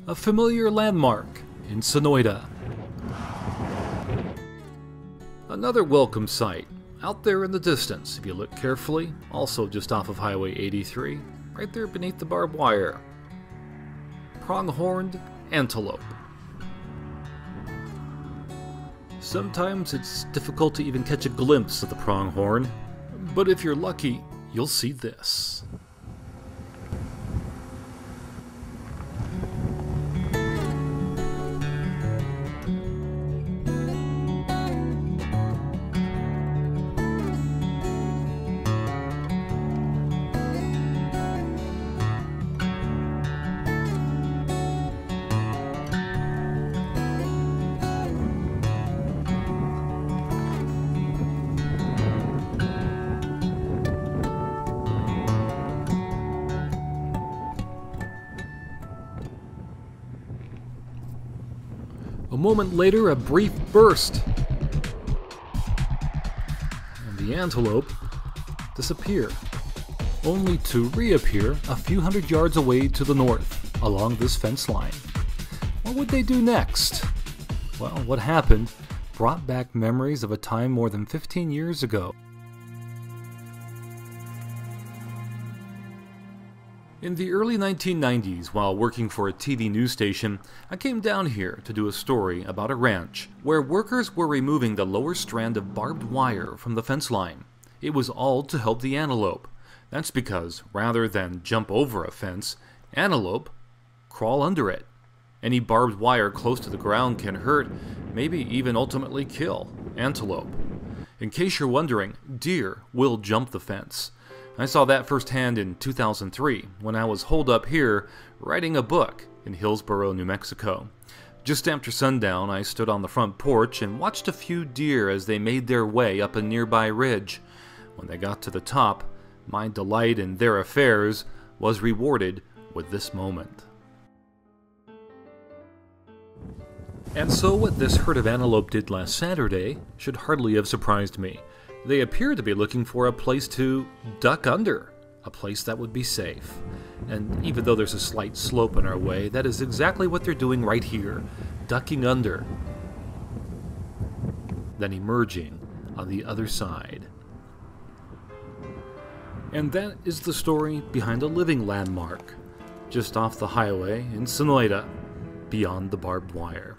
a familiar landmark in Sonoita. Another welcome sight, out there in the distance if you look carefully, also just off of Highway 83, right there beneath the barbed wire. Pronghorn Antelope. Sometimes it's difficult to even catch a glimpse of the pronghorn, but if you're lucky, you'll see this. A moment later, a brief burst, and the antelope disappear, only to reappear a few hundred yards away to the north, along this fence line. What would they do next? Well, what happened brought back memories of a time more than 15 years ago. In the early 1990s, while working for a TV news station, I came down here to do a story about a ranch where workers were removing the lower strand of barbed wire from the fence line. It was all to help the antelope. That's because, rather than jump over a fence, antelope crawl under it. Any barbed wire close to the ground can hurt, maybe even ultimately kill, antelope. In case you're wondering, deer will jump the fence. I saw that firsthand in 2003 when I was holed up here writing a book in Hillsboro, New Mexico. Just after sundown, I stood on the front porch and watched a few deer as they made their way up a nearby ridge. When they got to the top, my delight in their affairs was rewarded with this moment. And so what this herd of antelope did last Saturday should hardly have surprised me. They appear to be looking for a place to duck under, a place that would be safe. And even though there's a slight slope in our way, that is exactly what they're doing right here, ducking under, then emerging on the other side. And that is the story behind a living landmark, just off the highway in Sonoita, beyond the barbed wire.